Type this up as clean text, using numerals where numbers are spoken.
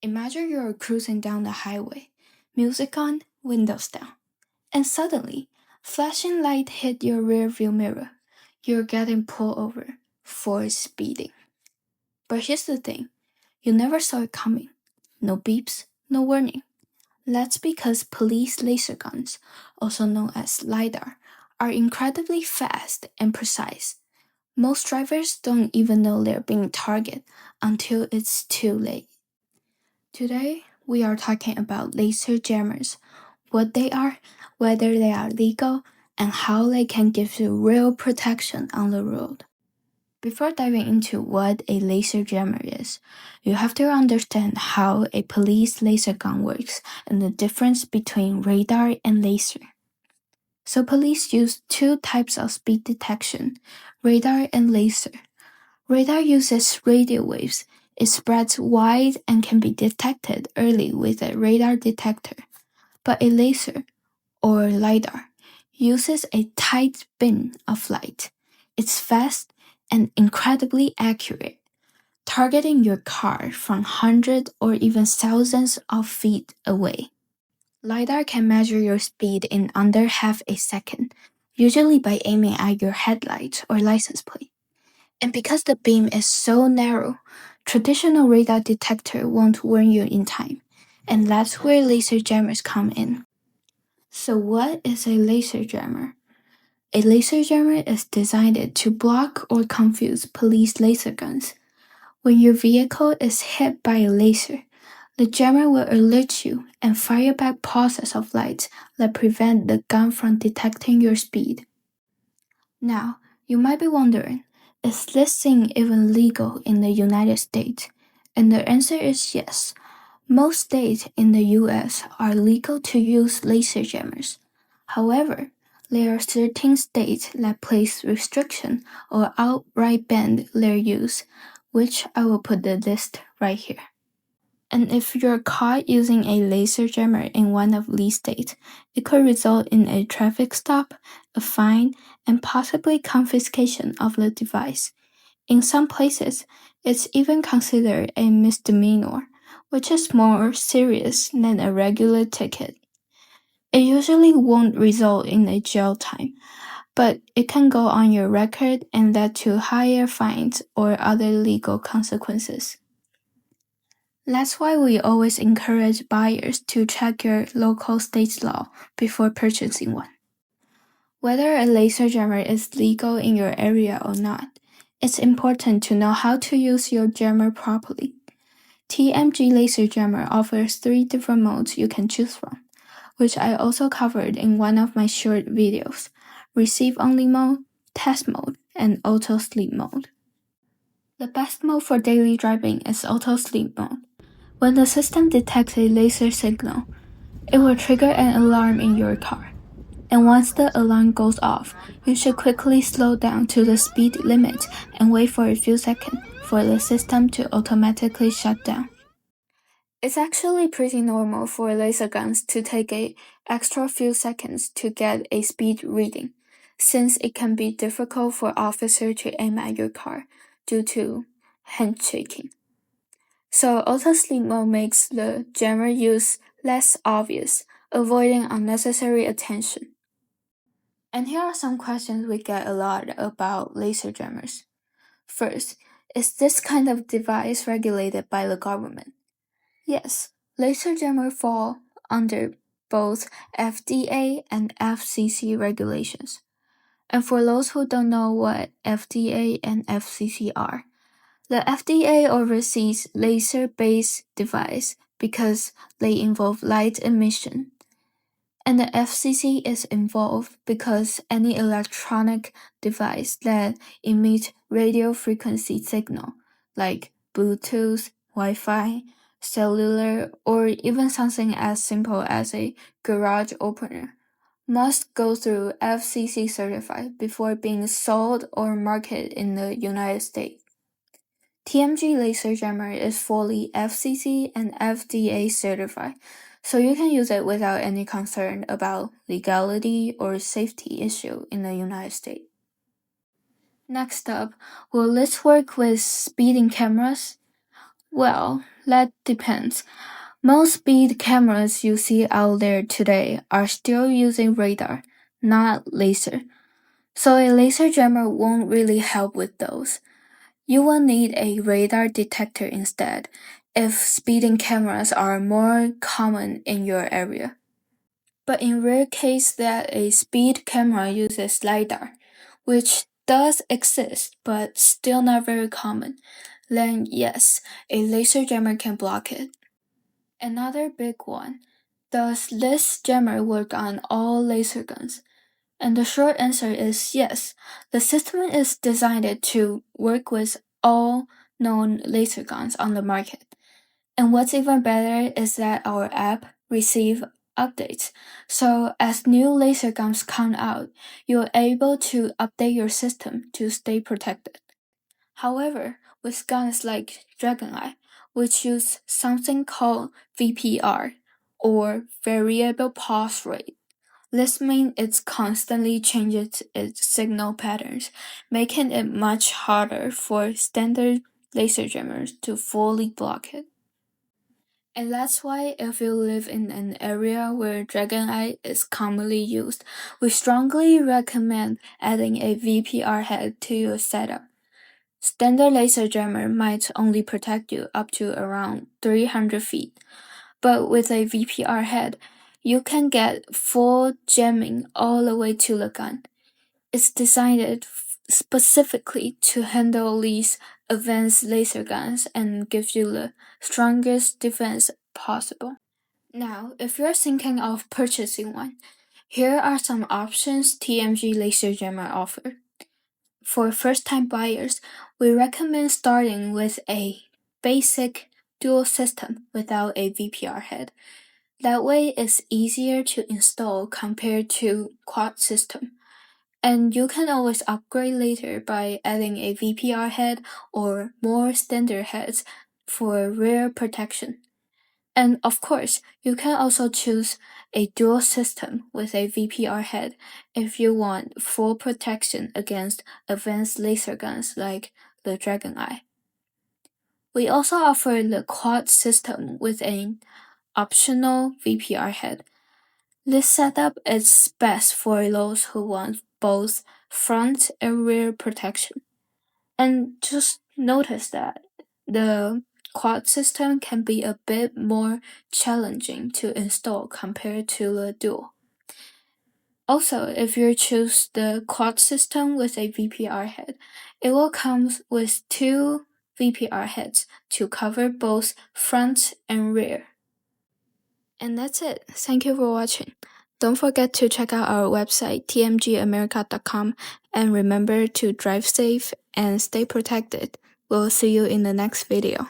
Imagine you're cruising down the highway, music on, windows down, and suddenly, flashing light hit your rearview mirror. You're getting pulled over for speeding. But here's the thing, you never saw it coming. No beeps, no warning. That's because police laser guns, also known as LiDAR, are incredibly fast and precise. Most drivers don't even know they're being targeted until it's too late. Today, we are talking about laser jammers, what they are, whether they are legal, and how they can give you real protection on the road. Before diving into what a laser jammer is, you have to understand how a police laser gun works and the difference between radar and laser. So police use two types of speed detection, radar and laser. Radar uses radio waves. It spreads wide and can be detected early with a radar detector. But a laser, or LiDAR, uses a tight beam of light. It's fast and incredibly accurate, targeting your car from hundreds or even thousands of feet away. LiDAR can measure your speed in under half a second, usually by aiming at your headlights or license plate. And because the beam is so narrow, traditional radar detector won't warn you in time, and that's where laser jammers come in. So what is a laser jammer? A laser jammer is designed to block or confuse police laser guns. When your vehicle is hit by a laser, the jammer will alert you and fire back pulses of light that prevent the gun from detecting your speed. Now, you might be wondering, is this thing even legal in the United States? And the answer is yes. Most states in the US are legal to use laser jammers. However, there are certain states that place restriction or outright ban their use, which I will put the list right here. And if you're caught using a laser jammer in one of these states, it could result in a traffic stop, a fine, and possibly confiscation of the device. In some places, it's even considered a misdemeanor, which is more serious than a regular ticket. It usually won't result in a jail time, but it can go on your record and lead to higher fines or other legal consequences. That's why we always encourage buyers to check your local state's law before purchasing one. Whether a laser jammer is legal in your area or not, it's important to know how to use your jammer properly. TMG Laser Jammer offers 3 different modes you can choose from, which I also covered in one of my short videos: receive-only mode, test mode, and auto sleep mode. The best mode for daily driving is auto sleep mode. When the system detects a laser signal, it will trigger an alarm in your car. And once the alarm goes off, you should quickly slow down to the speed limit and wait for a few seconds for the system to automatically shut down. It's actually pretty normal for laser guns to take an extra few seconds to get a speed reading, since it can be difficult for officers to aim at your car due to handshaking. So auto sleep mode makes the jammer use less obvious, avoiding unnecessary attention. And here are some questions we get a lot about laser jammers. First, is this kind of device regulated by the government? Yes, laser jammers fall under both FDA and FCC regulations. And for those who don't know what FDA and FCC are, the FDA oversees laser-based devices because they involve light emission. And the FCC is involved because any electronic device that emits radio frequency signal, like Bluetooth, Wi-Fi, cellular, or even something as simple as a garage opener, must go through FCC certified before being sold or marketed in the United States. TMG Laser Jammer is fully FCC and FDA certified, so you can use it without any concern about legality or safety issue in the United States. Next up, will this work with speeding cameras? Well, that depends. Most speed cameras you see out there today are still using radar, not laser. So a laser jammer won't really help with those. You will need a radar detector instead if speeding cameras are more common in your area. But in rare case that a speed camera uses LiDAR, which does exist but still not very common, then yes, a laser jammer can block it. Another big one, does this jammer work on all laser guns? And the short answer is yes. The system is designed to work with all known laser guns on the market. And what's even better is that our app receives updates. So as new laser guns come out, you're able to update your system to stay protected. However, with guns like Dragoneye, which use something called VPR, or variable pulse rate, this means it constantly changes its signal patterns, making it much harder for standard laser jammers to fully block it. And that's why if you live in an area where Dragoneye is commonly used, we strongly recommend adding a VPR head to your setup. Standard laser jammer might only protect you up to around 300 feet, but with a VPR head, you can get full jamming all the way to the gun. It's designed specifically to handle these advanced laser guns and gives you the strongest defense possible. Now, if you're thinking of purchasing one, here are some options TMG Laser Jammer offers. For first-time buyers, we recommend starting with a basic dual system without a VPR head. That way it's easier to install compared to quad system. And you can always upgrade later by adding a VPR head or more standard heads for rear protection. And of course, you can also choose a dual system with a VPR head if you want full protection against advanced laser guns like the Dragoneye. We also offer the quad system with an optional VPR head. This setup is best for those who want both front and rear protection. And just notice that the quad system can be a bit more challenging to install compared to the dual. Also, if you choose the quad system with a VPR head, it will come with two VPR heads to cover both front and rear. And that's it. Thank you for watching. Don't forget to check out our website tmgamerica.com and remember to drive safe and stay protected. We'll see you in the next video.